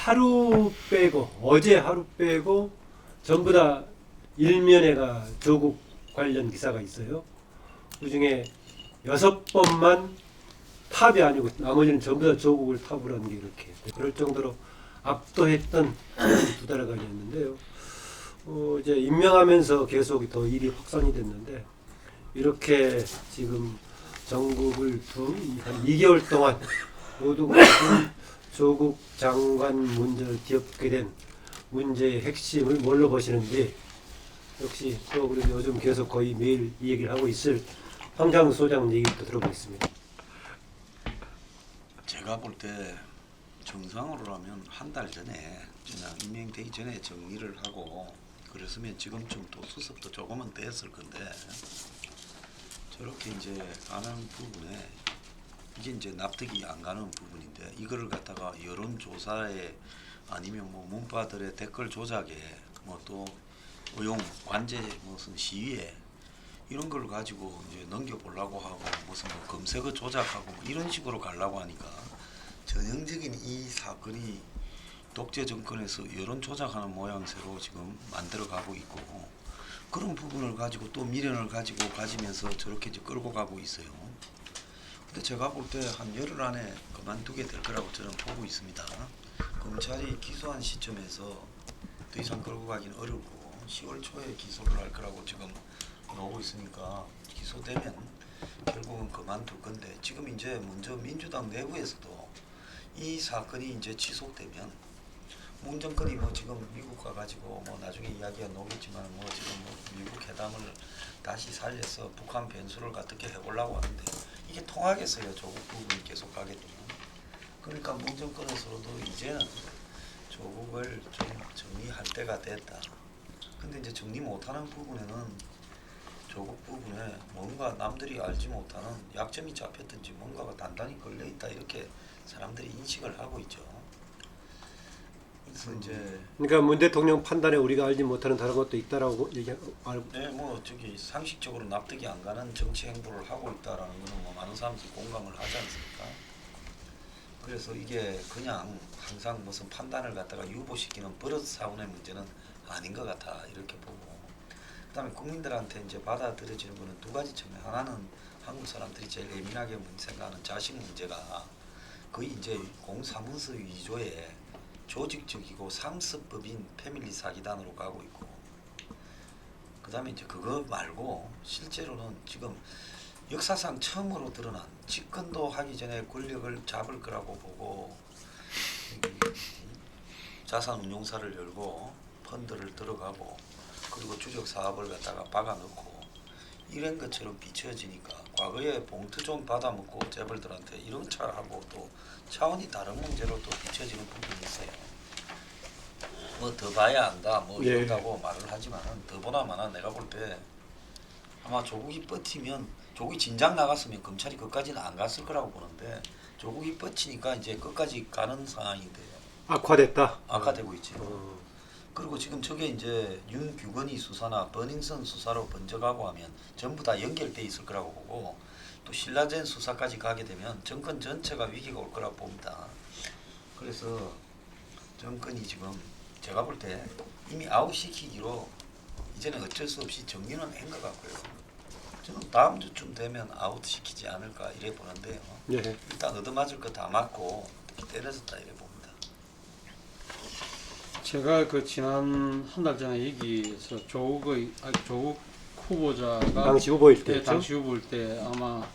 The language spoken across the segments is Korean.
하루 빼고 어제 하루 빼고 전부 다 일면에가 조국 관련 기사가 있어요. 그중에 6번만 탑이 아니고 나머지는 전부 다 조국을 탑으로 한 게 이렇게 그럴 정도로 압도했던 2달간이었는데요. 이제 임명하면서 계속 더 일이 확산이 됐는데 이렇게 지금 전국을 한 2개월 동안 모두가 조국 장관 문제를 뒤엎게 된 문제의 핵심을 뭘로 보시는지 역시 또 우리 요즘 계속 거의 매일 이 얘기를 하고 있을 황장 소장 얘기부터 들어보겠습니다. 제가 볼 때 정상으로라면 한 달 전에 그냥 임명되기 전에 정리를 하고 그랬으면 지금쯤 또 수습도 조금은 됐을 건데 저렇게 이제 가는 부분에 이게 이제 납득이 안 가는 부분인데 이거를 갖다가 여론조사에 아니면 뭐 문파들의 댓글 조작에 뭐 또 의용 관제 무슨 시위에 이런 걸 가지고 이제 넘겨보려고 하고 무슨 뭐 검색어 조작하고 뭐 이런 식으로 가려고 하니까 전형적인 이 사건이 독재 정권에서 여론 조작하는 모양새로 지금 만들어가고 있고 그런 부분을 가지고 또 미련을 가지면서 저렇게 이제 끌고 가고 있어요. 근데 제가 볼 때 한 열흘 안에 그만두게 될 거라고 저는 보고 있습니다. 검찰이 기소한 시점에서 더 이상 끌고 가기는 어렵고 10월 초에 기소를 할 거라고 지금 나오고 있으니까 기소되면 결국은 그만둘 건데 지금 이제 먼저 민주당 내부에서도 이 사건이 이제 지속되면 문정권이 뭐 지금 미국 가가지고 뭐 나중에 이야기가 나오겠지만 뭐 지금 뭐 미국 회담을 다시 살려서 북한 변수를 어떻게 해보려고 하는데 이게 통하겠어요. 조국 부분이 계속 가게 되면. 그러니까 문정권에서도 이제는 조국을 좀 정리할 때가 됐다. 근데 이제 정리 못하는 부분에는 조국 부분에 뭔가 남들이 알지 못하는 약점이 잡혔든지 뭔가가 단단히 걸려있다 이렇게 사람들이 인식을 하고 있죠. 그래서 이제 그러니까 문 대통령 판단에 우리가 알지 못하는 다른 것도 있다라고 알고. 네, 뭐 저기 상식적으로 납득이 안 가는 정치 행보를 하고 있다라는 거는 뭐 많은 사람들이 공감을 하지 않습니까? 그래서 이게 그냥 항상 무슨 판단을 갖다가 유보시키는 버릇 사원의 문제는 아닌 것 같아 이렇게 보고 그다음에 국민들한테 이제 받아들여지는 거는 두 가지 측면 하나는 한국 사람들이 제일 예민하게 생각하는 자식 문제가 거의 이제 공사무소 위조의 조직적이고 상습법인 패밀리 사기단으로 가고 있고 그다음에 이제 그거 말고 실제로는 지금 역사상 처음으로 드러난 집권도 하기 전에 권력을 잡을 거라고 보고 자산운용사를 열고 펀드를 들어가고 그리고 주적 사업을 갖다가 박아넣고 이런 것처럼 비춰지니까 과거에 봉투 좀 받아먹고 재벌들한테 이런 차하고 또 차원이 다른 문제로 또 비춰지는 부분이 있어요. 뭐 더 봐야 안다 뭐 이런다고 말을 하지만은 더 보나 마나 내가 볼 때 아마 조국이 버티면 조국이 진작 나갔으면 검찰이 끝까지는 안 갔을 거라고 보는데 조국이 뻗치니까 이제 끝까지 가는 상황이 돼요. 악화됐다. 악화되고 있지. 그리고 지금 저게 이제 윤규건이 수사나 버닝썬 수사로 번져가고 하면 전부 다 연결돼 있을 거라고 보고 또 신라젠 수사까지 가게 되면 정권 전체가 위기가 올 거라고 봅니다. 그래서 정권이 지금 제가 볼 때 이미 아웃시키기로 이제는 어쩔 수 없이 정리는 한 것 같고요. 저는 다음 주쯤 되면 아웃시키지 않을까 이래 보는데요. 네. 일단 얻어맞을 거 다 맞고 때려졌다 이래 봅니다. 제가 그 지난 한 달 전에 얘기해서 조국 후보자가 당시 후보일 때, 때죠. 당시 후보일 때 아마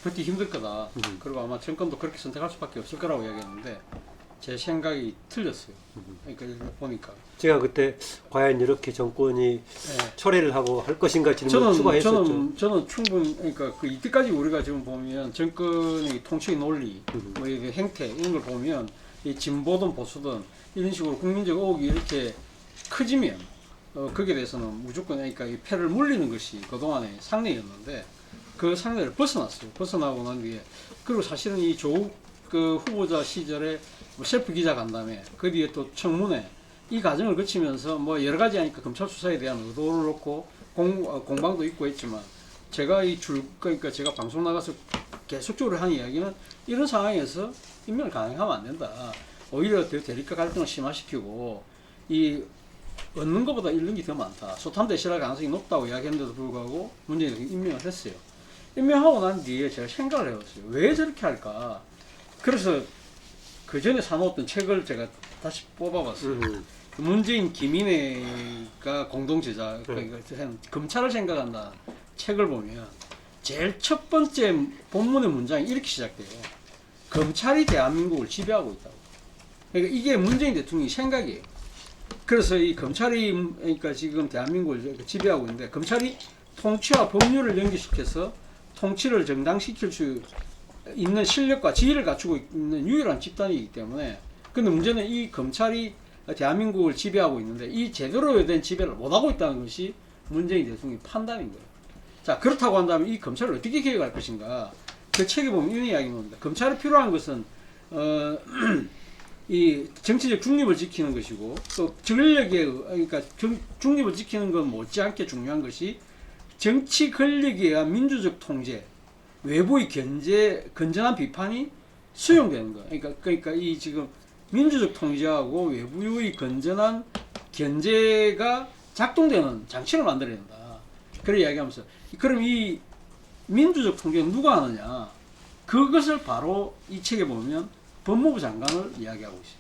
버티기 힘들 거다. 그리고 아마 정권도 그렇게 선택할 수밖에 없을 거라고 이야기했는데 제 생각이 틀렸어요. 그러니까 보니까 제가 그때 과연 이렇게 정권이 네. 철회를 하고 할 것인가 질문을 추가했었죠. 저는 충분히 그러니까 그 이때까지 우리가 지금 보면 정권의 통치 논리, 뭐 이게 행태 이런 걸 보면 이 진보든 보수든 이런 식으로 국민적 의혹이 이렇게 커지면 거기에 대해서는 무조건 그러니까 이 패를 물리는 것이 그동안의 상례였는데 그 상례를 벗어났어요. 벗어나고 난 뒤에 그리고 사실은 이 조국 그 후보자 시절에 뭐 셰프 기자 간다음에 그 뒤에 또 청문회 이 과정을 거치면서 뭐 여러 가지 하니까 검찰 수사에 대한 의도를 놓고 공방도 있고 했지만 제가 그러니까 제가 방송 나가서 계속적으로 한 이야기는 이런 상황에서 임명을 강행하면 안 된다. 오히려 더 대립과 갈등을 심화시키고 이 얻는 것보다 잃는 게 더 많다. 소탐 대실할 가능성이 높다고 이야기했는데도 불구하고 문재인이 임명을 했어요. 임명하고 난 뒤에 제가 생각을 해봤어요. 왜 저렇게 할까? 그래서 그 전에 사놓았던 책을 제가 다시 뽑아봤어요. 문재인 김인혜가 공동 제작, 그러니까 검찰을 생각한다 책을 보면 제일 첫 번째 본문의 문장이 이렇게 시작돼요. 검찰이 대한민국을 지배하고 있다고. 그러니까 이게 문재인 대통령의 생각이에요. 그래서 이 검찰이 그러니까 지금 대한민국을 지배하고 있는데 검찰이 통치와 법률을 연계시켜서 통치를 정당시킬 수 있는 실력과 지위를 갖추고 있는 유일한 집단이기 때문에 근데 문제는 이 검찰이 대한민국을 지배하고 있는데 이 제대로 된 지배를 못하고 있다는 것이 문재인 대통령의 판단인 거예요. 자 그렇다고 한다면 이 검찰을 어떻게 개혁할 것인가 그 책에 보면 이런 이야기 나옵니다. 검찰이 필요한 것은 이 정치적 중립을 지키는 것이고 또 권력의 그러니까 중립을 지키는 건 못지않게 중요한 것이 정치 권력에 의한 민주적 통제 외부의 건전한 비판이 수용되는 거예요. 그러니까 이 지금 민주적 통제하고 외부의 건전한 견제가 작동되는 장치를 만들어야 된다. 그래 이야기하면서 그럼 이 민주적 통제는 누가 하느냐? 그것을 바로 이 책에 보면 법무부 장관을 이야기하고 있어요.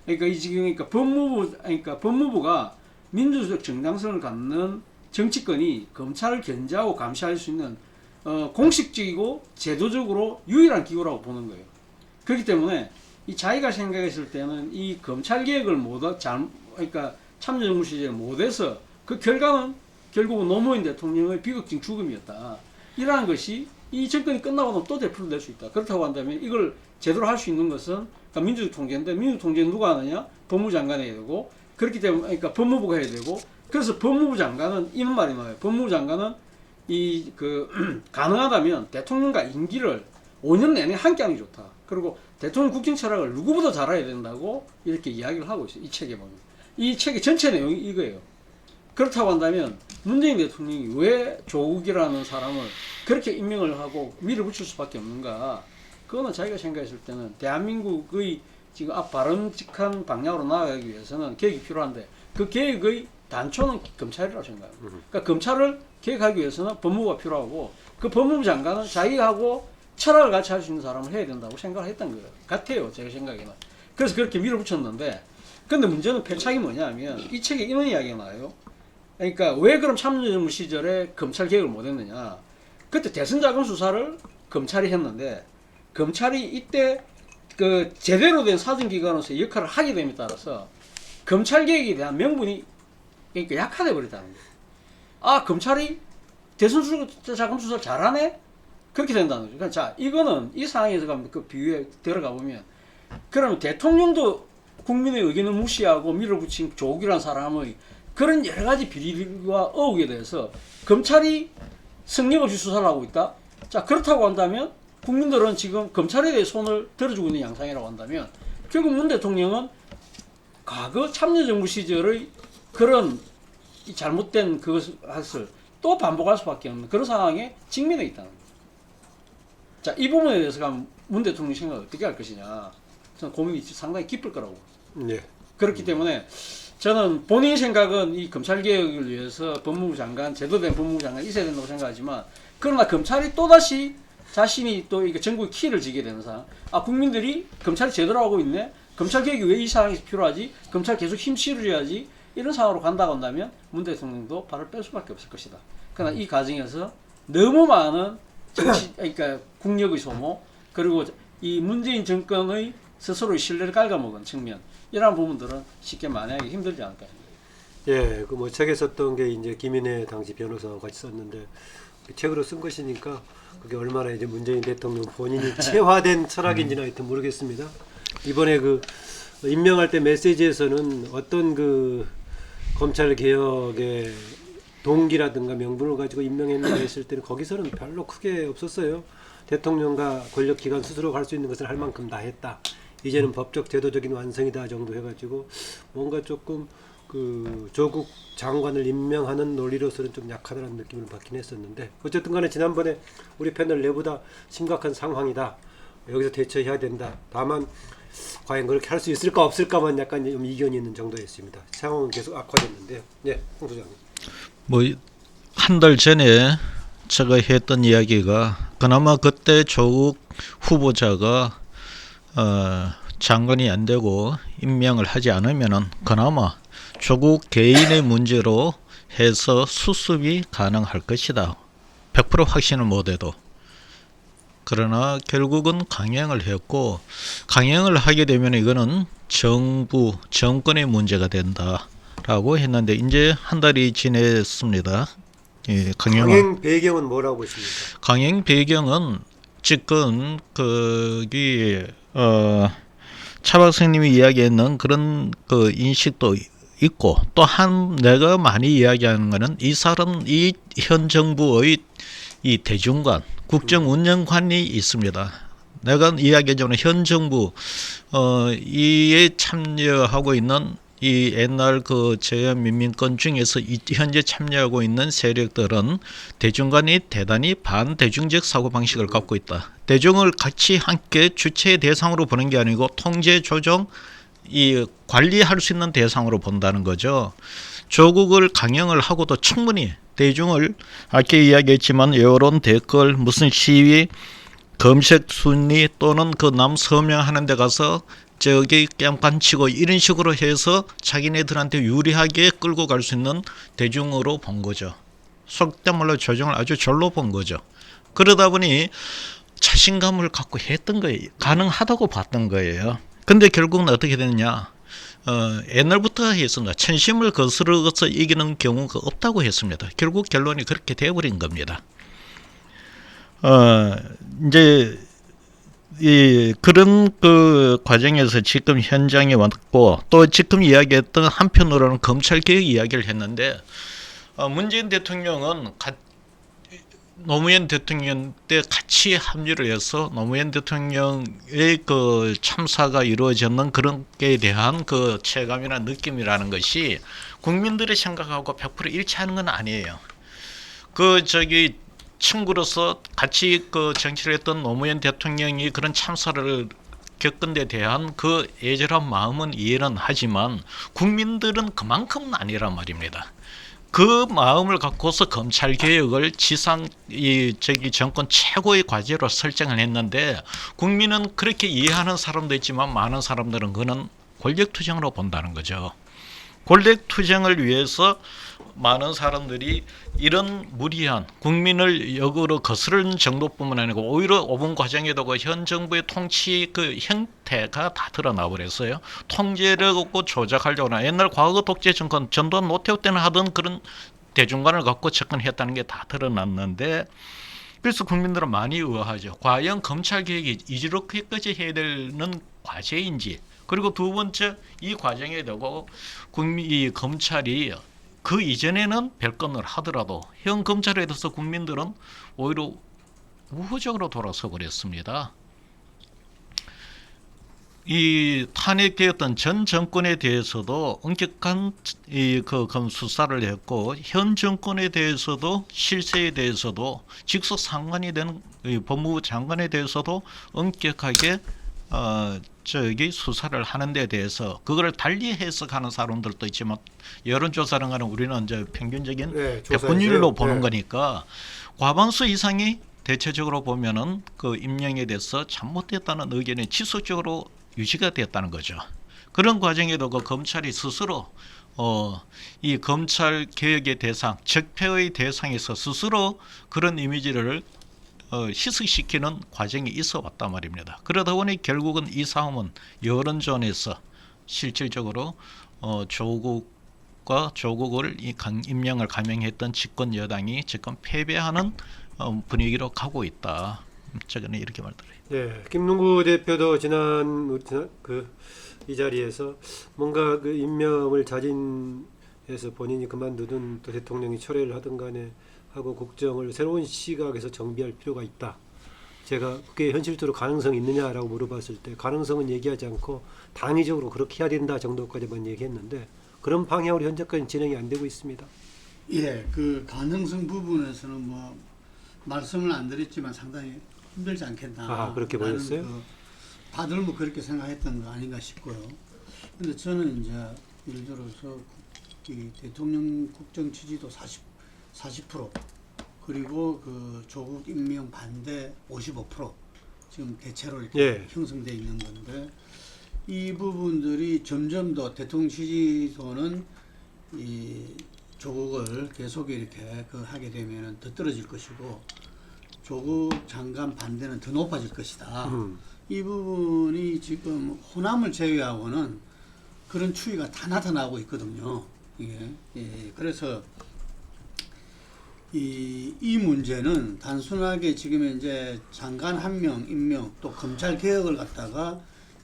그러니까 법무부가 민주적 정당성을 갖는 정치권이 검찰을 견제하고 감시할 수 있는 공식적이고 제도적으로 유일한 기구라고 보는 거예요. 그렇기 때문에 이 자기가 생각했을 때는 이 검찰 개혁을 그러니까 참여정부 시절에 못해서 그 결과는 결국은 노무현 대통령의 비극적 죽음이었다. 이러한 것이 이 정권이 끝나고 나면 또 대표로 될 수 있다. 그렇다고 한다면 이걸 제대로 할 수 있는 것은 그러니까 민주적 통제인데 민주적 통제는 누가 하느냐? 법무부 장관이 해야 되고 그렇기 때문에 그러니까 법무부가 해야 되고 그래서 법무부 장관은 이런 말이 나와요. 법무부 장관은 가능하다면 대통령과 임기를 5년 내내 함께 하는 게 좋다. 그리고 대통령 국정 철학을 누구보다 잘 알아야 된다고 이렇게 이야기를 하고 있어요. 이 책에 보면. 이 책의 전체 내용이 이거예요. 그렇다고 한다면 문재인 대통령이 왜 조국이라는 사람을 그렇게 임명을 하고 밀어붙일 수밖에 없는가? 그거는 자기가 생각했을 때는 대한민국의 지금 바람직한 방향으로 나아가기 위해서는 개혁이 필요한데 그 개혁의 단초는 검찰이라고 생각합니다. 그러니까 검찰을 개혁하기 위해서는 법무부가 필요하고 그 법무부 장관은 자기하고 철학을 같이 할 수 있는 사람을 해야 된다고 생각을 했던 것 같아요. 제가 생각에는. 그래서 그렇게 밀어붙였는데 근데 문제는 패착이 뭐냐면 이 책에 이런 이야기가 나와요. 그러니까 왜 그럼 참여정부 시절에 검찰 개혁을 못했느냐. 그때 대선자금 수사를 검찰이 했는데 검찰이 이때 그 제대로 된 사정기관으로서 역할을 하게 됨에 따라서 검찰 개혁에 대한 명분이 그러니까 약화돼 버렸다는 거예요. 아 검찰이 대선자금 수사를 잘하네? 그렇게 된다는 거죠. 그러니까 자 이거는 이 상황에서 가면 그 비유에 들어가 보면 그러면 대통령도 국민의 의견을 무시하고 밀어붙인 조국이라는 사람의 그런 여러 가지 비리와 의혹에 대해서 검찰이 성역 없이 수사를 하고 있다. 자 그렇다고 한다면 국민들은 지금 검찰에 대해 손을 들어주고 있는 양상이라고 한다면 결국 문 대통령은 과거 참여정부 시절의 그런 잘못된 그것을 또 반복할 수밖에 없는 그런 상황에 직면해 있다는 거예요. 자, 이 부분에 대해서 가면 문 대통령 생각을 어떻게 할 것이냐. 저는 고민이 상당히 깊을 거라고. 네. 그렇기 때문에 저는 본인 생각은 이 검찰 개혁을 위해서 법무부 장관, 제도된 법무부 장관이 있어야 된다고 생각하지만 그러나 검찰이 또다시 자신이 또 이게 전국의 키를 쥐게 되는 상황. 아, 국민들이 검찰이 제대로 하고 있네. 검찰 개혁이 왜 이 상황에서 필요하지? 검찰 계속 힘 실어줘야지. 이런 상황으로 간다고 한다면 문 대통령도 발을 뺄 수밖에 없을 것이다. 그러나 이 과정에서 너무 많은 정치, 그러니까 국력의 소모, 그리고 이 문재인 정권의 스스로의 신뢰를 갉아먹은 측면, 이러한 부분들은 쉽게 만회하기 힘들지 않을까. 예, 그 뭐 책에 썼던 게 이제 김인혜 당시 변호사와 같이 썼는데 그 책으로 쓴 것이니까 그게 얼마나 이제 문재인 대통령 본인이 체화된 철학인지는 하여튼 모르겠습니다. 이번에 그 임명할 때 메시지에서는 어떤 그 검찰 개혁의 동기라든가 명분을 가지고 임명했나 했을 때는 거기서는 별로 크게 없었어요. 대통령과 권력기관 스스로 갈 수 있는 것을 할 만큼 다 했다. 이제는 법적 제도적인 완성이다 정도 해가지고 뭔가 조금 그 조국 장관을 임명하는 논리로서는 좀 약하다는 느낌을 받긴 했었는데 어쨌든 간에 지난번에 우리 패널 내보다 심각한 상황이다. 여기서 대처해야 된다. 다만 과연 그렇게 할 수 있을까 없을까만 약간 좀 이견이 있는 정도였습니다. 상황은 계속 악화됐는데요. 네, 홍 소장님. 뭐 한 달 전에 제가 했던 이야기가 그나마 그때 조국 후보자가 장관이 안 되고 임명을 하지 않으면은 그나마 조국 개인의 문제로 해서 수습이 가능할 것이다. 100% 확신을 못해도. 그러나 결국은 강행을 했고, 강행을 하게 되면 이거는 정부, 정권의 문제가 된다라고 했는데 이제 한 달이 지났습니다. 예, 강행 배경은 뭐라고 보십니까? 강행 배경은 지금 거기 차 박사님이 이야기했는 그런 그 인식도 있고, 또 한 내가 많이 이야기하는 거는 이 사람 이 현 정부의 이 대중관 국정 운영관이 있습니다. 내가 이야기하자면 현 정부 이에 참여하고 있는 이 옛날 그 제한민민권 중에서 현재 참여하고 있는 세력들은 대중간이 대단히 반대중적 사고방식을 갖고 있다. 대중을 같이 함께 주체의 대상으로 보는 게 아니고 통제, 조정, 이 관리할 수 있는 대상으로 본다는 거죠. 조국을 강행을 하고도 충분히 대중을 아까 이야기했지만 여론, 댓글, 무슨 시위, 검색 순위 또는 그 남 서명하는 데 가서 저기 깜깜치고 이런 식으로 해서 자기네들한테 유리하게 끌고 갈 수 있는 대중으로 본 거죠. 속된 말로 조정을 아주 절로 본 거죠. 그러다 보니 자신감을 갖고 했던 거예요. 가능하다고 봤던 거예요. 근데 결국은 어떻게 됐냐? 옛날부터 했습니다. 천심을 거스르고서 이기는 경우가 없다고 했습니다. 결국 결론이 그렇게 되어버린 겁니다. 이제 그런 그 과정에서 지금 현장에 왔고, 또 지금 이야기했던 한편으로는 검찰 개혁 이야기를 했는데, 문재인 대통령은 노무현 대통령 때 같이 합류를 해서 노무현 대통령의 그 참사가 이루어졌는 그런 게 대한 그 체감이나 느낌이라는 것이 국민들의 생각하고 100% 일치하는 건 아니에요. 친구로서 같이 그 정치를 했던 노무현 대통령이 그런 참사를 겪은 데 대한 그 애절한 마음은 이해는 하지만 국민들은 그만큼은 아니란 말입니다. 그 마음을 갖고서 검찰 개혁을 정권 최고의 과제로 설정을 했는데, 국민은 그렇게 이해하는 사람도 있지만 많은 사람들은 그는 권력투쟁으로 본다는 거죠. 권력투쟁을 위해서 많은 사람들이 이런 무리한 국민을 역으로 거스르는 정도뿐만 아니고 오히려 5분 과정에도 그 현 정부의 통치 그 형태가 다 드러나 버렸어요. 통제를 갖고 조작하려고 하나, 옛날 과거 독재 정권 전두환 노태우 때는 하던 그런 대중관을 갖고 접근했다는 게 다 드러났는데, 그래서 국민들은 많이 의아하죠. 과연 검찰 개혁이 이렇게까지 해야 되는 과제인지, 그리고 두 번째, 이 과정에 대고 이 검찰이 그 이전에는 별건을 하더라도 현 검찰에 대해서 국민들은 오히려 우호적으로 돌아서 버렸습니다. 이 탄핵되었던 전 정권에 대해서도 엄격한 수사를 했고, 현 정권에 대해서도 실세에 대해서도 직속 상관이 된 법무부 장관에 대해서도 엄격하게 수사를 하는 데 대해서 그걸 달리 해석하는 사람들도 있지만, 여론조사는 가는 우리는 이제 평균적인 백분율로 보는 거니까 과반수 이상이 대체적으로 보면은 그 임명에 대해서 잘못됐다는 의견이 지속적으로 유지가 됐다는 거죠. 그런 과정에도 그 검찰이 스스로 이 검찰 개혁의 대상, 적폐의 대상에서 스스로 그런 이미지를 희석시키는 과정이 있어 왔단 말입니다. 그러다 보니 결국은 이 싸움은 여론전에서 실질적으로 조국을 임명을 감행했던 집권 여당이 지금 패배하는 분위기로 가고 있다. 저는 이렇게 말드려요. 예, 김문구 대표도 지난 이 자리에서 뭔가 그 임명을 자진해서 본인이 그만두든 또 대통령이 철회를 하든 간에 하고 국정을 새로운 시각에서 정비할 필요가 있다. 제가 그게 현실적으로 가능성이 있느냐라고 물어봤을 때 가능성은 얘기하지 않고 당위적으로 그렇게 해야 된다 정도까지만 얘기했는데, 그런 방향으로 현재까지 진행이 안 되고 있습니다. 예, 그 가능성 부분에서는 뭐 말씀을 안 드렸지만 상당히 힘들지 않겠나. 그렇게 보였어요? 다들 뭐 그렇게 생각했던 거 아닌가 싶고요. 근데 저는 이제 예를 들어서 이 대통령 국정 지지도 40% 그리고 그 조국 임명 반대 55% 지금 대체로 이렇게 예. 형성돼 있는 건데 이 부분들이 점점 더 대통령 지지도는 이 조국을 계속 이렇게 그 하게 되면은 더 떨어질 것이고 조국 장관 반대는 더 높아질 것이다. 이 부분이 지금 호남을 제외하고는 그런 추이가 다 나타나고 있거든요. 이게 예, 그래서 이 문제는 단순하게 지금 이제 장관 한 명 임명 또 검찰 개혁을 갖다가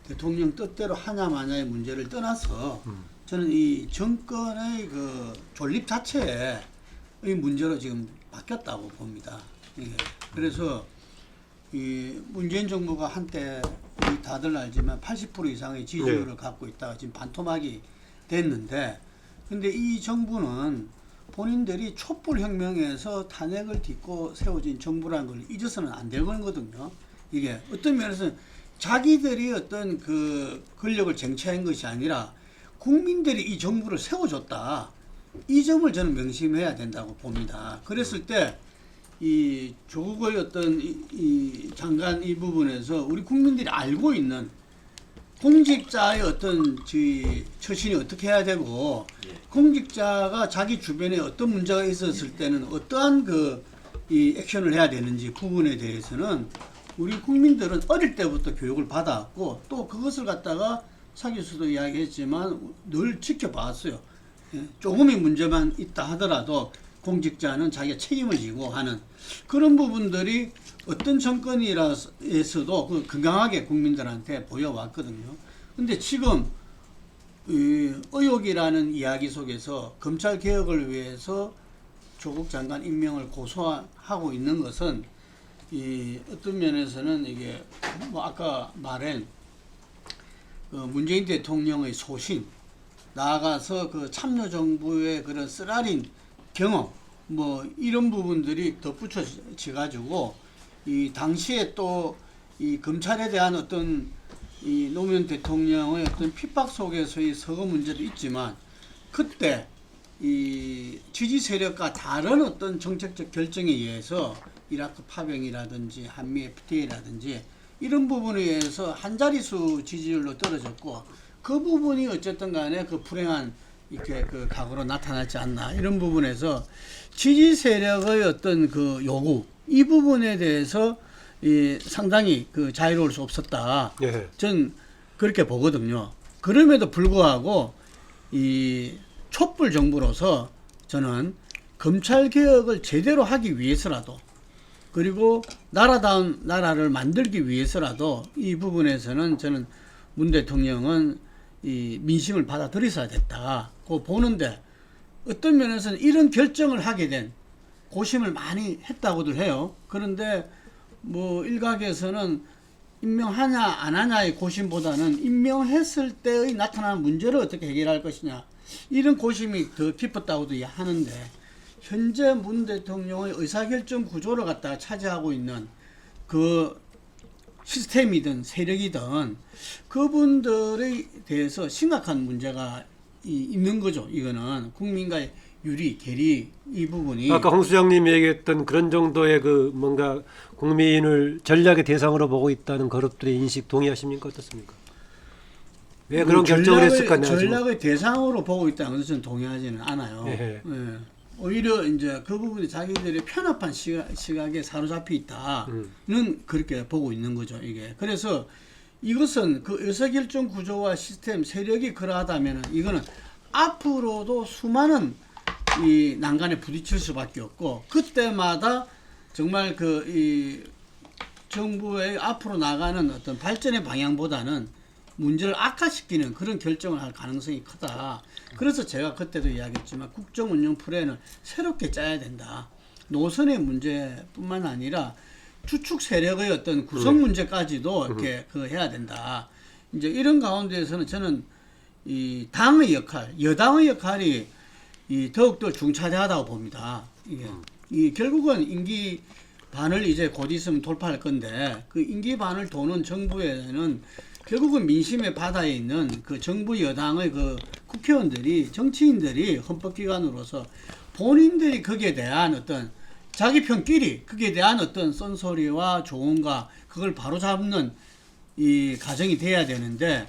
대통령 뜻대로 하냐 마냐의 문제를 떠나서 저는 이 정권의 그 존립 자체의 문제로 지금 바뀌었다고 봅니다. 예. 그래서 이 문재인 정부가 한때 우리 다들 알지만 80% 이상의 지지율을 네. 갖고 있다가 지금 반토막이 됐는데 근데 이 정부는 본인들이 촛불혁명에서 탄핵을 딛고 세워진 정부라는 걸 잊어서는 안 되거든요. 이게 어떤 면에서는 자기들이 어떤 그 권력을 쟁취한 것이 아니라 국민들이 이 정부를 세워줬다. 이 점을 저는 명심해야 된다고 봅니다. 그랬을 때 이 조국의 어떤 이 장관 이 부분에서 우리 국민들이 알고 있는 공직자의 어떤 처신이 어떻게 해야 되고 공직자가 자기 주변에 어떤 문제가 있었을 때는 어떠한 이 액션을 해야 되는지 부분에 대해서는 우리 국민들은 어릴 때부터 교육을 받아왔고 또 그것을 갖다가 사 교수도 이야기했지만 늘 지켜봤어요. 예, 조금의 문제만 있다 하더라도 공직자는 자기가 책임을 지고 하는 그런 부분들이 어떤 정권이라서도 그 건강하게 국민들한테 보여왔거든요. 근데 지금 이 의혹이라는 이야기 속에서 검찰 개혁을 위해서 조국 장관 임명을 고소하고 있는 것은 이 어떤 면에서는 이게 뭐 아까 말한 그 문재인 대통령의 소신 나아가서 그 참여정부의 그런 쓰라린 경험 뭐 이런 부분들이 덧붙여져 가지고 이 당시에 또 이 검찰에 대한 어떤 이 노무현 대통령의 어떤 핍박 속에서의 서거 문제도 있지만 그때 이 지지 세력과 다른 어떤 정책적 결정에 의해서 이라크 파병이라든지 한미 FTA라든지 이런 부분에 의해서 한 자릿수 지지율로 떨어졌고 그 부분이 어쨌든 간에 그 불행한 이렇게 그 각오로 나타나지 않나 이런 부분에서 지지 세력의 어떤 그 요구 이 부분에 대해서 이 상당히 그 자유로울 수 없었다. 예. 전 그렇게 보거든요. 그럼에도 불구하고 이 촛불 정부로서 저는 검찰 개혁을 제대로 하기 위해서라도 그리고 나라다운 나라를 만들기 위해서라도 이 부분에서는 저는 문 대통령은 이 민심을 받아들였어야 됐다고 보는데 어떤 면에서는 이런 결정을 하게 된 고심을 많이 했다고들 해요. 그런데 뭐 일각에서는 임명하냐 안 하냐의 고심보다는 임명했을 때의 나타나는 문제를 어떻게 해결할 것이냐 이런 고심이 더 깊었다고도 하는데 현재 문 대통령의 의사결정 구조를 갖다가 차지하고 있는 그 시스템이든 세력이든 그분들에 대해서 심각한 문제가 있는 거죠. 이거는 국민과의 유리, 괴리 이 부분이 아까 홍 수장님이 얘기했던 그런 정도의 그 뭔가 국민을 전략의 대상으로 보고 있다는 그룹들의 인식 동의하십니까? 어떻습니까? 왜 그런 결정을 했을까? 전략의 대상으로 보고 있다는 것은 저는 동의하지는 않아요. 예. 예. 오히려 이제 그 부분이 자기들의 편협한 시각에 사로잡혀 있다는 그렇게 보고 있는 거죠. 이게 그래서 이것은 그 의사결정 구조와 시스템 세력이 그러하다면 이거는 앞으로도 수많은 이 난간에 부딪힐 수밖에 없고 그때마다 정말 그 이 정부의 앞으로 나가는 어떤 발전의 방향보다는 문제를 악화시키는 그런 결정을 할 가능성이 크다. 그래서 제가 그때도 이야기했지만 국정 운영 플랜을 새롭게 짜야 된다. 노선의 문제뿐만 아니라 추축 세력의 어떤 구성 문제까지도 이렇게 그 해야 된다. 이제 이런 가운데에서는 저는 이 당의 역할, 여당의 역할이 이 더욱더 중차대하다고 봅니다. 이게 이 결국은 임기 반을 이제 곧 있으면 돌파할 건데 그 임기 반을 도는 정부에는 결국은 민심의 바다에 있는 그 정부 여당의 그 국회의원들이 정치인들이 헌법기관으로서 본인들이 거기에 대한 어떤 자기 편끼리 거기에 대한 어떤 쓴소리와 조언과 그걸 바로잡는 이 과정이 돼야 되는데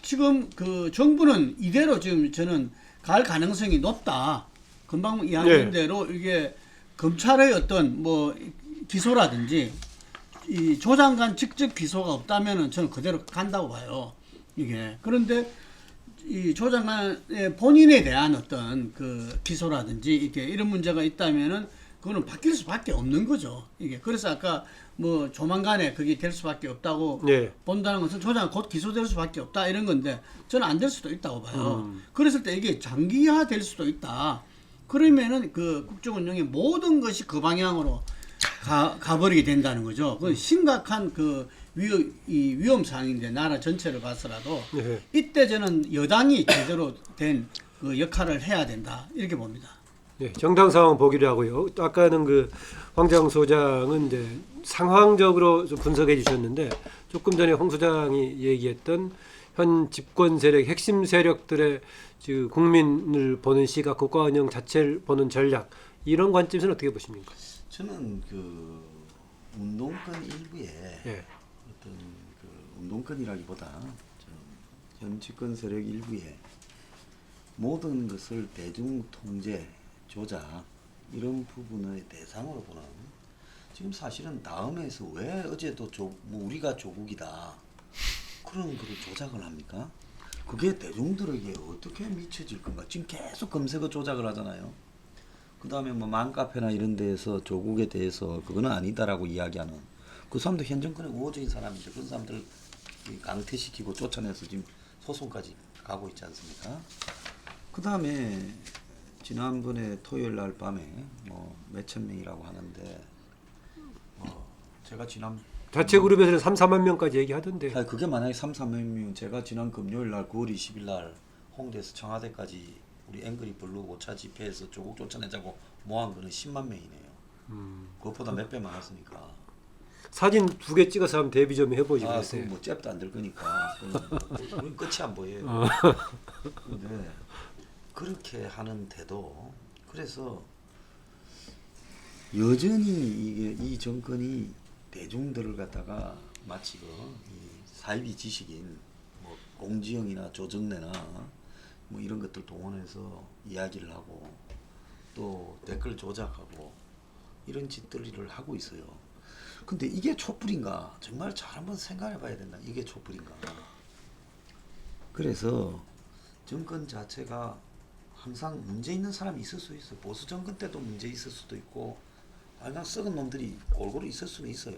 지금 그 정부는 이대로 지금 저는 갈 가능성이 높다. 금방 이야기한 대로 이게 검찰의 어떤 뭐 기소라든지 이 조 장관 직접 기소가 없다면은 저는 그대로 간다고 봐요. 이게 그런데 이 조 장관의 본인에 대한 어떤 그 기소라든지 이게 이런 문제가 있다면은 그거는 바뀔 수밖에 없는 거죠. 이게 그래서 아까 뭐 조만간에 그게 될 수밖에 없다고 예. 본다는 것은 조 장관 곧 기소될 수밖에 없다 이런 건데 저는 안 될 수도 있다고 봐요. 그랬을 때 이게 장기화 될 수도 있다. 그러면은 그 국정운영의 모든 것이 그 방향으로 가버리게 된다는 거죠. 그 심각한 그 위험 사항인데 나라 전체를 봐서라도 예. 이때 저는 여당이 제대로 된 그 역할을 해야 된다 이렇게 봅니다. 네, 정당 상황 보기로 하고요. 또 아까는 그 황장 소장은 이제 상황적으로 좀 분석해 주셨는데 조금 전에 홍 소장이 얘기했던 현 집권 세력, 핵심 세력들의 그 국민을 보는 시각, 국가 운영 자체를 보는 전략 이런 관점에서는 어떻게 보십니까? 저는 그 운동권 일부에 예. 어떤 그 운동권이라기보다 현 집권 세력 일부에 모든 것을 대중 통제, 조작 이런 부분의 대상으로 보는 지금 사실은 다음에서 왜 어제도 뭐 우리가 조국이다 그런 거를 조작을 합니까? 그게 대중들에게 어떻게 미쳐질 건가? 지금 계속 검색어 조작을 하잖아요. 그 다음에 뭐 맘카페나 이런 데에서 조국에 대해서 그거는 아니다라고 이야기하는 그 사람도 현 정권의 우호적인 사람인데 그런 사람들 강퇴시키고 쫓아내서 지금 소송까지 가고 있지 않습니까? 그 다음에 지난번에 토요일 날 밤에 뭐 몇천 명이라고 하는데 제가 자체 그룹에서는 3, 4만 명까지 얘기하던데. 아니, 그게 만약에 3, 4명 제가 지난 금요일 날 9월 20일 날 홍대에서 청와대까지 우리 앵그리 블루 5차 집회에서 조국 쫓아내자고 모은 거는 10만 명이네요. 그것보다 몇 배 많았으니까. 사진 2개 찍어서 한번 대비 좀 해보지 아, 그랬어요. 뭐 잽도 안 될 거니까. 우린 끝이 안 보여요. 근데 그렇게 하는데도 그래서 여전히 이게 이 정권이 대중들을 갖다가 마치 이 사이비 지식인 뭐 공지영이나 조정래나 뭐 이런 것들 동원해서 이야기를 하고 또 댓글 조작하고 이런 짓들을 하고 있어요. 근데 이게 촛불인가? 정말 잘 한번 생각해 봐야 된다. 이게 촛불인가? 그래서 정권 자체가 항상 문제 있는 사람이 있을 수 있어. 보수 정권 때도 문제 있을 수도 있고 하여간 썩은 놈들이 골고루 있을 수는 있어요.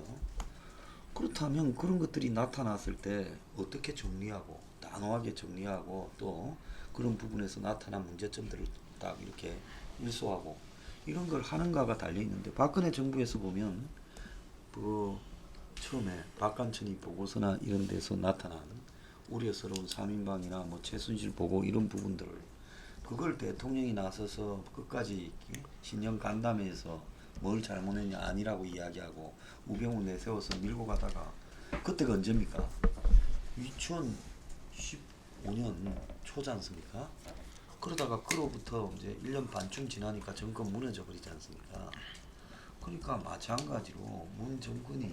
그렇다면 그런 것들이 나타났을 때 어떻게 정리하고 단호하게 정리하고 또 그런 부분에서 나타난 문제점들을 딱 이렇게 일소하고 이런 걸 하는가가 달려있는데 박근혜 정부에서 보면 그 처음에 박관천이 보고서나 이런 데서 나타나는 우려스러운 3인방이나 뭐 최순실 보고 이런 부분들을 그걸 대통령이 나서서 끝까지 신년 간담회에서 뭘 잘못했냐 아니라고 이야기하고 우병우 내세워서 밀고 가다가 그때가 언제입니까? 2015년 초지 않습니까? 그러다가 그로부터 이제 1년 반쯤 지나니까 정권 무너져 버리지 않습니까? 그러니까 마찬가지로 문 정권이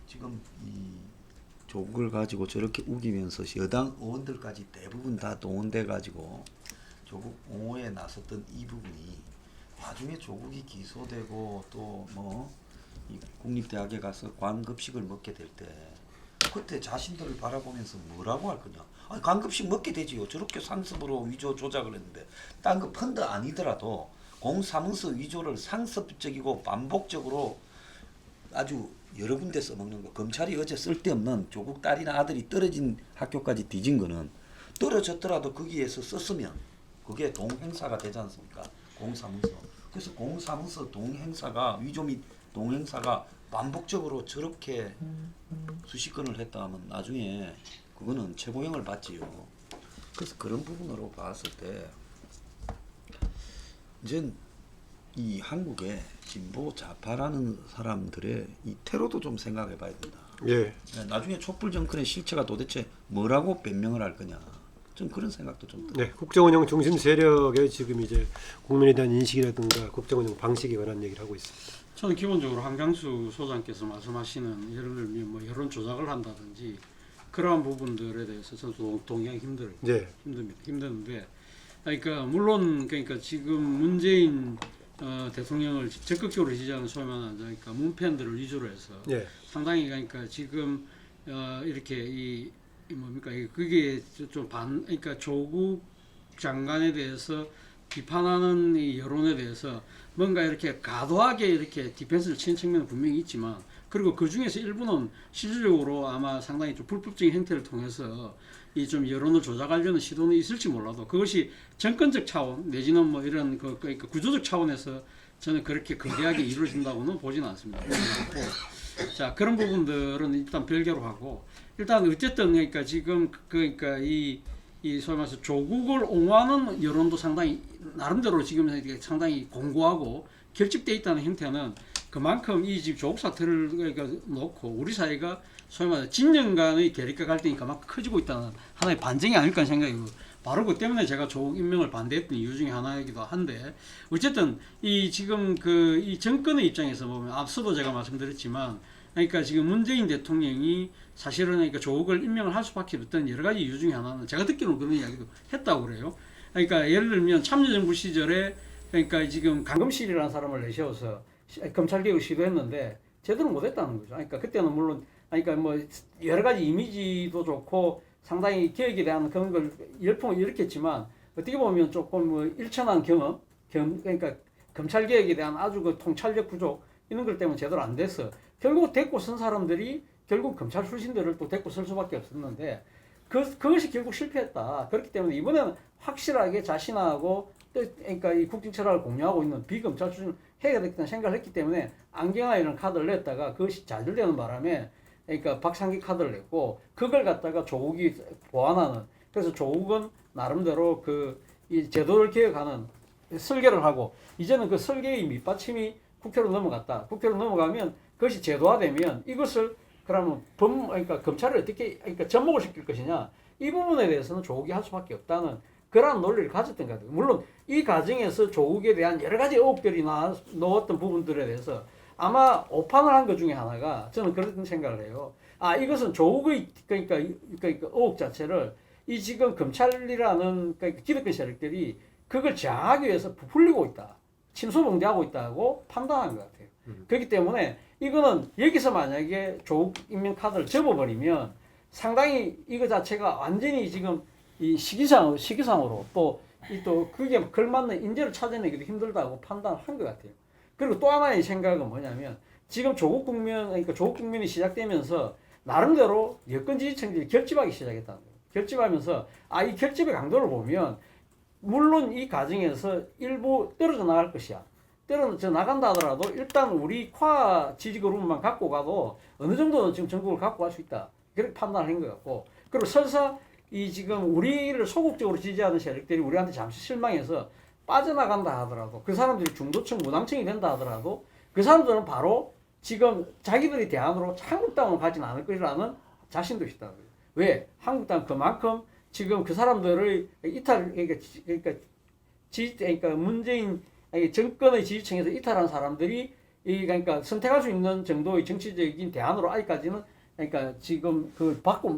지금 이 조국을 가지고 저렇게 우기면서 여당 의원들까지 대부분 다 동원돼 가지고 조국 옹호에 나섰던 이 부분이 나중에 조국이 기소되고 또 뭐 이 국립대학에 가서 관급식을 먹게 될 때 그때 자신들을 바라보면서 뭐라고 할 거냐? 아니, 관급식 먹게 되지요. 저렇게 상습으로 위조 조작을 했는데 딴 거 펀드 아니더라도 공사무소 위조를 상습적이고 반복적으로 아주 여러 군데 써먹는 거. 검찰이 어제 쓸데없는 조국 딸이나 아들이 떨어진 학교까지 뒤진 거는 떨어졌더라도 거기에서 썼으면 그게 동행사가 되지 않습니까? 공사무소. 그래서 공사무소 동행사가 위조 및 동행사가 반복적으로 저렇게 수십 건을 했다 하면 나중에 그거는 최고형을 받지요. 그래서 그런 부분으로 봤을 때 이제 이 한국의 진보 좌파라는 사람들의 이 테러도 좀 생각해 봐야 된다. 예. 나중에 촛불 정권의 실체가 도대체 뭐라고 변명을 할 거냐. 좀 그런 생각도 좀 들어요. 네, 국정운영 중심 세력의 지금 이제 국민에 대한 인식이라든가 국정운영 방식에 관한 얘기를 하고 있습니다. 저는 기본적으로 한강수 소장께서 말씀하시는 예를 들면 뭐 여론 조작을 한다든지 그러한 부분들에 대해서 저도 동의하기 네. 힘드는데 그러니까 물론 그러니까 지금 문재인 대통령을 적극적으로 지지하는 소위 말하는 그러니까 문팬들을 위주로 해서 예. 상당히 그러니까 지금 이렇게 이 뭡니까 그게 좀 그러니까 조국 장관에 대해서 비판하는 이 여론에 대해서 뭔가 이렇게 과도하게 이렇게 디펜스를 치는 측면은 분명히 있지만 그리고 그 중에서 일부는 실질적으로 아마 상당히 좀 불법적인 행태를 통해서 이 좀 여론을 조작하려는 시도는 있을지 몰라도 그것이 정권적 차원 내지는 뭐 이런 그러니까 구조적 차원에서 저는 그렇게 거대하게 이루어진다고는 보지는 않습니다. 자 그런 부분들은 일단 별개로 하고 일단 어쨌든 그러니까 지금 그러니까 이 소위 말해서 조국을 옹호하는 여론도 상당히 나름대로 지금 상당히 공고하고 결집돼 있다는 형태는 그만큼 이 지금 조국 사태를 그러니까 놓고 우리 사회가 소위 말해서 진영 간의 대립과 갈등이 그만큼 커지고 있다는 하나의 반증이 아닐까 생각이고 바로 그 때문에 제가 조국 임명을 반대했던 이유 중에 하나이기도 한데 어쨌든 이 지금 그 이 정권의 입장에서 보면 앞서도 제가 말씀드렸지만 그러니까 지금 문재인 대통령이 사실은 그러니까 조국을 임명을 할 수밖에 없던 여러 가지 이유 중에 하나는 제가 듣기로는 그런 이야기도 했다고 그래요. 그러니까 예를 들면 참여정부 시절에 그러니까 지금 강금실이라는 사람을 내세워서 검찰개혁을 시도했는데 제대로 못했다는 거죠. 그러니까 그때는 물론 그러니까 뭐 여러 가지 이미지도 좋고 상당히 개혁에 대한 그런 걸 열풍을 일으켰지만 어떻게 보면 조금 뭐 일천한 경험, 그러니까 검찰개혁에 대한 아주 그 통찰력 부족 이런 것 때문에 제대로 안 됐어. 결국 데리고 선 사람들이 결국 검찰 출신들을 또 데리고 설 수밖에 없었는데 그것이 결국 실패했다. 그렇기 때문에 이번에는 확실하게 자신하고 또 그러니까 이 국정 철학을 공유하고 있는 비검찰 출신 해야 되겠다는 생각을 했기 때문에 안경아 이런 카드를 냈다가 그것이 좌절되는 바람에 그러니까 박상기 카드를 냈고 그걸 갖다가 조국이 보완하는 그래서 조국은 나름대로 그 이 제도를 개혁하는 설계를 하고 이제는 그 설계의 밑받침이 국회로 넘어갔다. 국회로 넘어가면 그것이 제도화되면 이것을 그러면 그러니까 검찰을 어떻게 그러니까 접목을 시킬 것이냐 이 부분에 대해서는 조국이 할 수밖에 없다는 그러한 논리를 가졌던 것 같아요. 물론 이 과정에서 조국에 대한 여러 가지 의혹들이 넣었던 부분들에 대해서 아마 오판을 한 것 중에 하나가 저는 그런 생각을 해요. 아 이것은 조국의 그러니까 의혹 자체를 이 지금 검찰이라는 그러니까 기득권 세력들이 그걸 저항하기 위해서 부풀리고 있다. 침소봉대하고 있다고 판단한 것 같아요. 그렇기 때문에 이거는 여기서 만약에 조국 임명 카드를 접어버리면 상당히 이거 자체가 완전히 지금 이 시기상으로 또 그게 걸맞는 인재를 찾아내기도 힘들다고 판단을 한 것 같아요. 그리고 또 하나의 생각은 뭐냐면 지금 조국 국면이 시작되면서 나름대로 여권 지지층들이 결집하기 시작했다는 거예요. 결집하면서 이 결집의 강도를 보면 물론 이 과정에서 일부 떨어져 나갈 것이야. 떨어져 나간다 하더라도 일단 우리 跨지지 그룹만 갖고 가도 어느 정도는 지금 전국을 갖고 갈 수 있다. 그렇게 판단을 한 것 같고 그리고 설사 이 지금 우리를 소극적으로 지지하는 세력들이 우리한테 잠시 실망해서 빠져나간다 하더라도 그 사람들이 중도층 무당층이 된다 하더라도 그 사람들은 바로 지금 자기들이 대안으로 한국당을 가진 않을 것이라는 자신도 있다. 왜? 한국당 그만큼 지금 그 사람들의 이탈 그러니까 문재인 정권의 지지층에서 이탈한 사람들이 그러니까 선택할 수 있는 정도의 정치적인 대안으로 아직까지는 그러니까 지금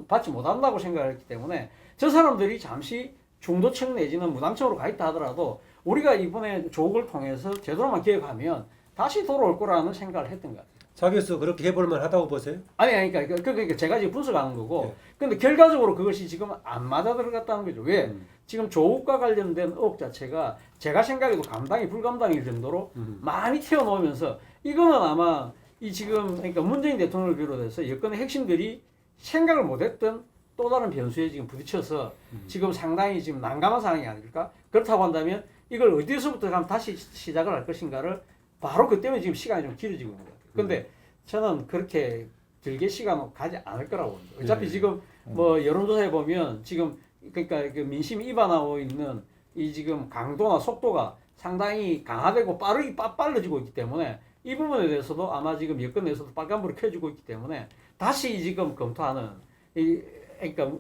받지 못한다고 생각했기 때문에 저 사람들이 잠시 중도층 내지는 무당층으로 가 있다 하더라도 우리가 이번에 조국을 통해서 제대로만 개혁하면 다시 돌아올 거라는 생각을 했던 것 같아요. 자기서 그렇게 해볼만 하다고 보세요? 아니 그러니까 제가 지금 분석하는 거고 근데 결과적으로 그것이 지금 안 맞아 들어갔다는 거죠. 왜? 지금 조국과 관련된 의혹 자체가 제가 생각해도 감당이 불감당일 정도로 많이 튀어나오면서 이거는 아마 이 지금 그러니까 문재인 대통령을 비롯해서 여권의 핵심들이 생각을 못했던 또 다른 변수에 지금 부딪혀서 지금 상당히 지금 난감한 상황이 아닐까? 그렇다고 한다면 이걸 어디서부터 가면 다시 시작을 할 것인가를 바로 그 때문에 지금 시간이 좀 길어지고 있는 것 같아요. 근데 저는 그렇게 길게 시간을 가지 않을 거라고 봅니다. 어차피 지금 뭐 여론조사에 보면 지금 그러니까 그 민심이 입안하고 있는 이 지금 강도나 속도가 상당히 강화되고 빨라지고 있기 때문에 이 부분에 대해서도 아마 지금 여권 내에서도 빨간불이 켜지고 있기 때문에 다시 지금 검토하는 그러니까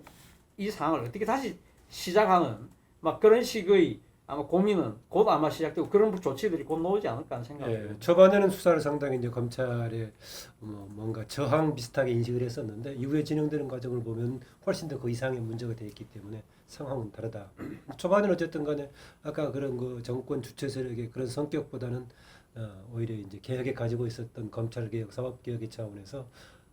이 상황을 어떻게 다시 시작하는 막 그런 식의 아마 고민은 곧 아마 시작되고 그런 조치들이 곧 나오지 않을까 하는 생각이 듭니다. 초반에는 수사를 상당히 이제 검찰에 뭔가 저항 비슷하게 인식을 했었는데 이후에 진행되는 과정을 보면 훨씬 더 그 이상의 문제가 되어 있기 때문에 상황은 다르다. 초반에는 어쨌든 간에 아까 그런 그 정권 주체 세력의 그런 성격보다는 오히려 이제 개혁에 가지고 있었던 검찰 개혁, 사법 개혁의 차원에서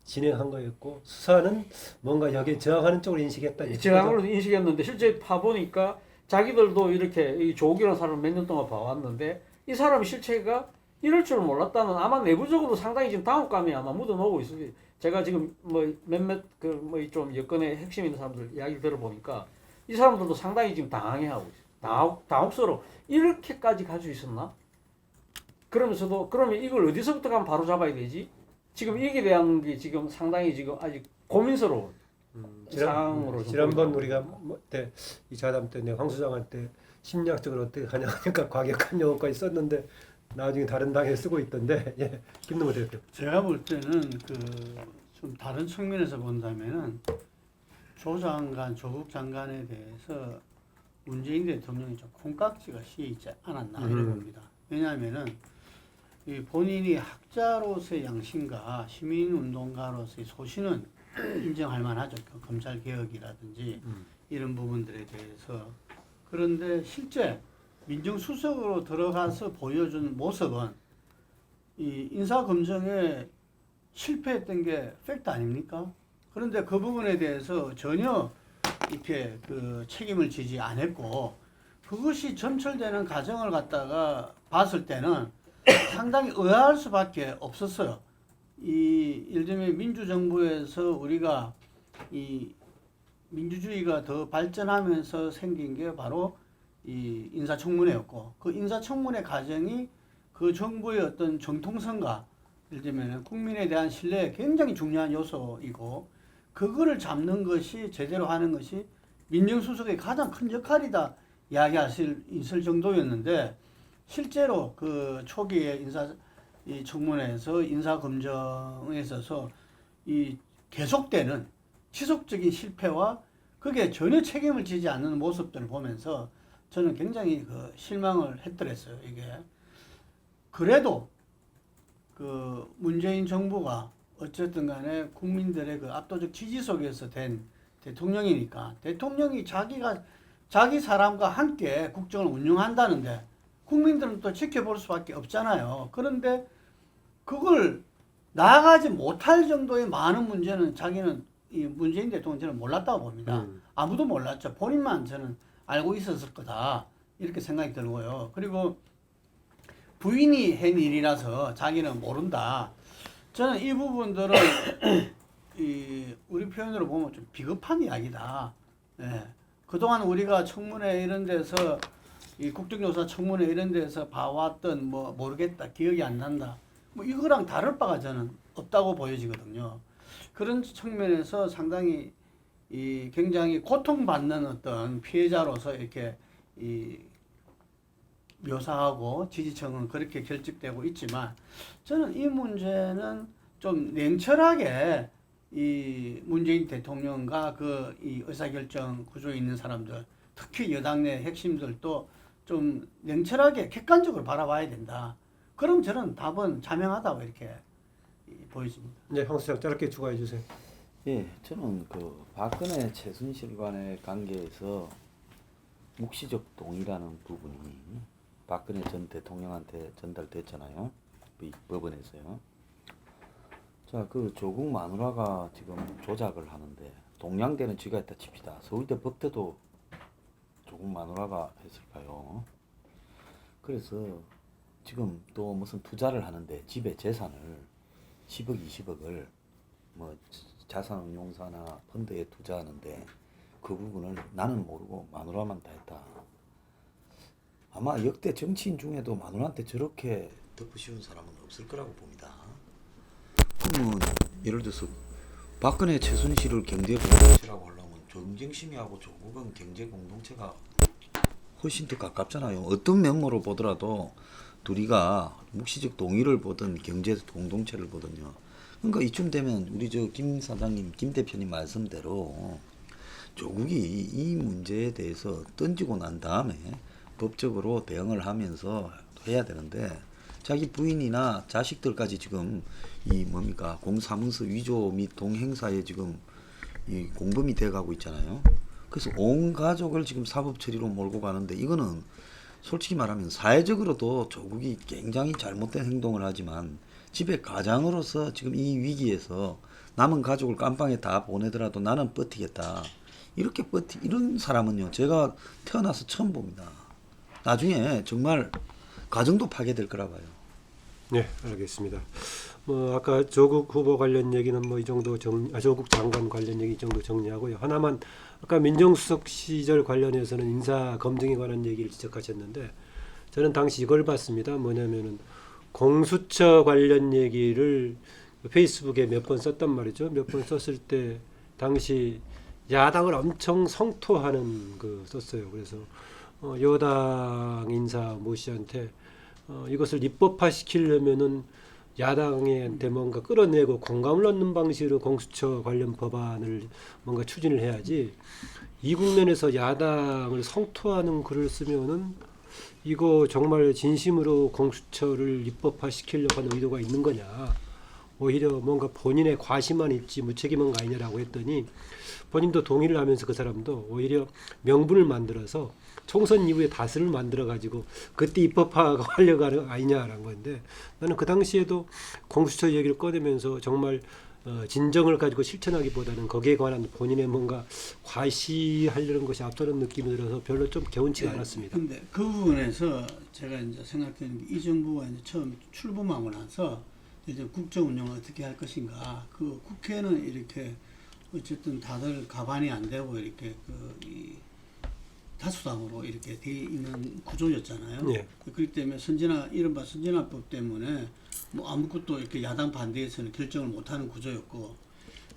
진행한 거였고 수사는 뭔가 여기에 저항하는 쪽으로 인식했다. 저항으로 인식했는데 실제 봐보니까 자기들도 이렇게 이 조국이라는 사람을 몇 년 동안 봐왔는데 이 사람 실체가 이럴 줄 몰랐다는 아마 내부적으로 상당히 지금 당혹감이 아마 묻어나오고 있어요. 제가 지금 뭐 몇몇 그 뭐 좀 여권의 핵심 있는 사람들 이야기 들어보니까 이 사람들도 상당히 지금 당황해하고 있어요. 당혹스러워. 이렇게까지 갈 수 있었나? 그러면서도 그러면 이걸 어디서부터 가면 바로 잡아야 되지? 지금 이게 대한 게 지금 상당히 지금 아직 고민스러운 상황으로 지난번 우리가 이 자담 때 내가 황 수장한테 심리학적으로 어떻게 하냐 하니까 과격한 용어까지 썼는데 나중에 다른 당에 쓰고 있던데 예, 김동호 대표. 제가 볼 때는 그 좀 다른 측면에서 본다면은 조 장관, 조국 장관에 대해서 문재인 대통령이 좀 콩깍지가 씌여 있지 않았나 이런 겁니다. 왜냐하면은 이 본인이 학자로서의 양심과 시민운동가로서의 소신은 인정할 만하죠. 그 검찰 개혁이라든지 이런 부분들에 대해서. 그런데 실제 민정수석으로 들어가서 보여준 모습은 이 인사검증에 실패했던 게 팩트 아닙니까? 그런데 그 부분에 대해서 전혀 이렇게 그 책임을 지지 않았고 그것이 점철되는 과정을 갖다가 봤을 때는 상당히 의아할 수밖에 없었어요. 예를 들면 민주정부에서 우리가 이 민주주의가 더 발전하면서 생긴 게 바로 이 인사청문회였고 그 인사청문회 과정이 그 정부의 어떤 정통성과 예를 들면 국민에 대한 신뢰에 굉장히 중요한 요소이고 그거를 잡는 것이 제대로 하는 것이 민정수석의 가장 큰 역할이다 이야기할 수 있을 정도였는데 실제로 그 초기에 이 청문회에서 인사 검증에 있어서 이 계속되는 지속적인 실패와 그게 전혀 책임을 지지 않는 모습들을 보면서 저는 굉장히 그 실망을 했더랬어요. 이게 그래도 그 문재인 정부가 어쨌든 간에 국민들의 그 압도적 지지 속에서 된 대통령이니까 대통령이 자기 사람과 함께 국정을 운영한다는데 국민들은 또 지켜볼 수밖에 없잖아요. 그런데 그걸 나아가지 못할 정도의 많은 문제는 자기는 이 문재인 대통령 저는 몰랐다고 봅니다. 아무도 몰랐죠. 본인만 저는 알고 있었을 거다 이렇게 생각이 들고요. 그리고 부인이 한 일이라서 자기는 모른다. 저는 이 부분들은 우리 표현으로 보면 좀 비겁한 이야기다. 예. 그동안 우리가 청문회 이런 데서 이 국정조사 청문회 이런 데서 봐왔던 뭐 모르겠다 기억이 안 난다 뭐 이거랑 다를 바가 저는 없다고 보여지거든요. 그런 측면에서 상당히 이 굉장히 고통받는 어떤 피해자로서 이렇게 이 묘사하고 지지층은 그렇게 결집되고 있지만 저는 이 문제는 좀 냉철하게 이 문재인 대통령과 그 이 의사결정 구조에 있는 사람들 특히 여당 내 핵심들도 좀 냉철하게 객관적으로 바라봐야 된다. 그럼 저는 답은 자명하다고 이렇게 보여집니다. 네, 황 수장 짧게 추가해 주세요. 예, 저는 그 박근혜 최순실 간의 관계에서 묵시적 동의라는 부분이 박근혜 전 대통령한테 전달됐잖아요. 이 법원에서요. 자, 그 조국 마누라가 지금 조작을 하는데 동양대는 쥐가 있다 칩시다. 서울대 법대도 조국 마누라가 했을까요? 그래서 지금 또 무슨 투자를 하는데 집에 재산을 10억, 20억을 뭐 자산운용사나 펀드에 투자하는데 그 부분을 나는 모르고 마누라만 다 했다. 아마 역대 정치인 중에도 마누라한테 저렇게 덮으씌운 사람은 없을 거라고 봅니다. 그러면 예를 들어서 박근혜 최순실을 경제 공동체라고 하려면 정쟁심이하고 조국은 경제 공동체가 훨씬 더 가깝잖아요. 어떤 면모로 보더라도 둘이가 묵시적 동의를 보든 경제 공동체를 보든요. 그러니까 이쯤 되면 우리 저 김 사장님, 김 대표님 말씀대로 조국이 이 문제에 대해서 던지고 난 다음에 법적으로 대응을 하면서 해야 되는데 자기 부인이나 자식들까지 지금 이 뭡니까 공사문서 위조 및 동행사에 지금 이 공범이 돼가고 있잖아요. 그래서 온 가족을 지금 사법 처리로 몰고 가는데 이거는 솔직히 말하면 사회적으로도 조국이 굉장히 잘못된 행동을 하지만 집의 가장으로서 지금 이 위기에서 남은 가족을 깜빵에 다 보내더라도 나는 버티겠다. 이렇게 이런 사람은요 제가 태어나서 처음 봅니다. 나중에 정말 가정도 파괴될 거라 봐요. 네, 알겠습니다. 뭐 아까 조국 후보 관련 얘기는 뭐 이 정도 조국 장관 관련 얘기 이 정도 정리하고요. 하나만 아까 민정수석 시절 관련해서는 인사 검증에 관한 얘기를 지적하셨는데 저는 당시 이걸 봤습니다. 뭐냐면은 공수처 관련 얘기를 페이스북에 몇 번 썼단 말이죠. 몇 번 썼을 때 당시 야당을 엄청 성토하는 그 썼어요. 그래서 여당 인사 모 씨한테 이것을 입법화 시키려면은 야당한테 뭔가 끌어내고 공감을 얻는 방식으로 공수처 관련 법안을 뭔가 추진을 해야지 이 국면에서 야당을 성토하는 글을 쓰면은 이거 정말 진심으로 공수처를 입법화 시키려고 하는 의도가 있는 거냐 오히려 뭔가 본인의 과시만 있지 무책임한 거 아니냐라고 했더니 본인도 동의를 하면서 그 사람도 오히려 명분을 만들어서 총선 이후에 다스를 만들어 가지고 그때 입법화하려고 하는 거 아니냐라는 건데 나는 그 당시에도 공수처 얘기를 꺼내면서 정말 진정을 가지고 실천하기보다는 거기에 관한 본인의 뭔가 과시하려는 것이 앞서는 느낌이 들어서 별로 좀 개운치가 않았습니다. 근데 그 부분에서 제가 이제 생각되는 게 이 정부가 이제 처음 출범하고 나서 이제 국정 운영을 어떻게 할 것인가. 그 국회는 이렇게 어쨌든 다들 가반이 안 되고 이렇게 이 다수당으로 이렇게 돼 있는 구조였잖아요. 예. 그렇기 때문에 이른바 선진화법 때문에 뭐 아무것도 이렇게 야당 반대에서는 결정을 못하는 구조였고,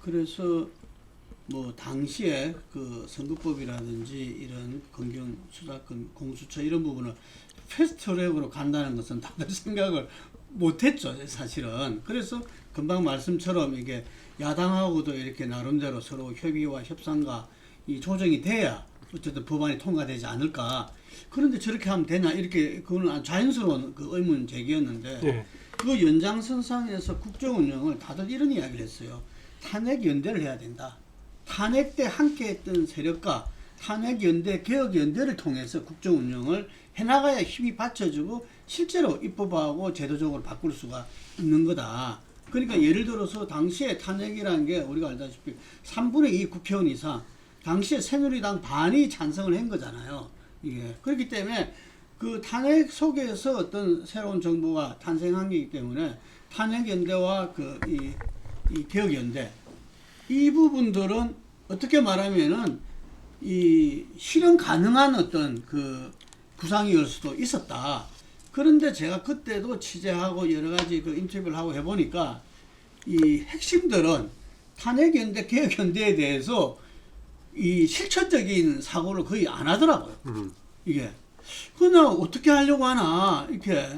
그래서 뭐 당시에 그 선거법이라든지 이런 검경 수사권 공수처 이런 부분을 패스트트랙으로 간다는 것은 다들 생각을 못했죠, 사실은. 그래서 금방 말씀처럼 이게 야당하고도 이렇게 나름대로 서로 협의와 협상과 이 조정이 돼야 어쨌든 법안이 통과되지 않을까. 그런데 저렇게 하면 되냐, 이렇게 그거는 자연스러운 그 의문 제기였는데 예. 그 연장선상에서 국정 운영을 다들 이런 이야기를 했어요. 탄핵 연대를 해야 된다. 탄핵 때 함께했던 세력과 탄핵 연대, 개혁 연대를 통해서 국정 운영을 해나가야 힘이 받쳐주고 실제로 입법하고 제도적으로 바꿀 수가 있는 거다. 그러니까 예를 들어서 당시에 탄핵이라는 게 우리가 알다시피 3분의 2 국회의원 이상, 당시에 새누리당 반이 찬성을 한 거잖아요. 이게 그렇기 때문에 그 탄핵 속에서 어떤 새로운 정부가 탄생한 거기 때문에 탄핵 연대와 이 개혁 연대 이 부분들은 어떻게 말하면은 이 실현 가능한 어떤 그 구상이올 수도 있었다. 그런데 제가 그때도 취재하고 여러 가지 그 인터뷰를 하고 해보니까 이 핵심들은 탄핵연대, 개혁연대에 대해서 이 실천적인 사고를 거의 안 하더라고요. 이게. 그러나 어떻게 하려고 하나, 이렇게.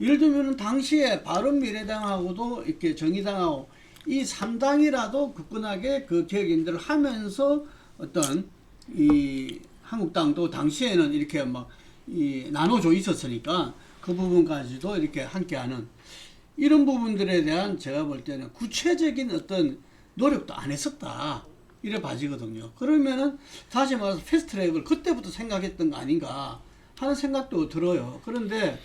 예를 들면 당시에 바른미래당하고도 이렇게 정의당하고 이 3당이라도 굳건하게 그 개혁연대를 하면서 어떤 이 한국당도 당시에는 이렇게 막 이 나눠져 있었으니까 그 부분까지도 이렇게 함께하는 이런 부분들에 대한 제가 볼 때는 구체적인 어떤 노력도 안 했었다 이래 봐지거든요. 그러면은 다시 말해서 패스트트랙을 그때부터 생각했던 거 아닌가 하는 생각도 들어요. 그런데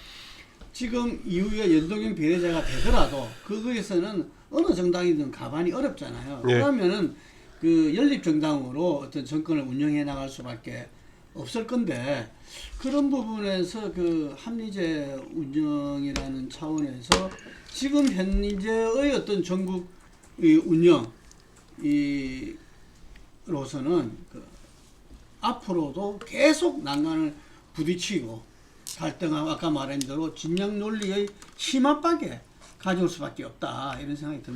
지금 이후에 연동형 비례제가 되더라도 그거에서는 어느 정당이든 가반이 어렵잖아요. 네. 그러면은 그 연립정당으로 어떤 정권을 운영해 나갈 수밖에 없을 건데 그런 부분에서 그 합리제 운영이라는 차원에서 지금 현재의 어떤 전국 운영 로서는 그 앞으로도 계속 난간을 부딪히고 갈등하고 아까 말한 대로 진영 논리의 심압박에 가져올 수밖에 없다 이런 생각이 듭니다.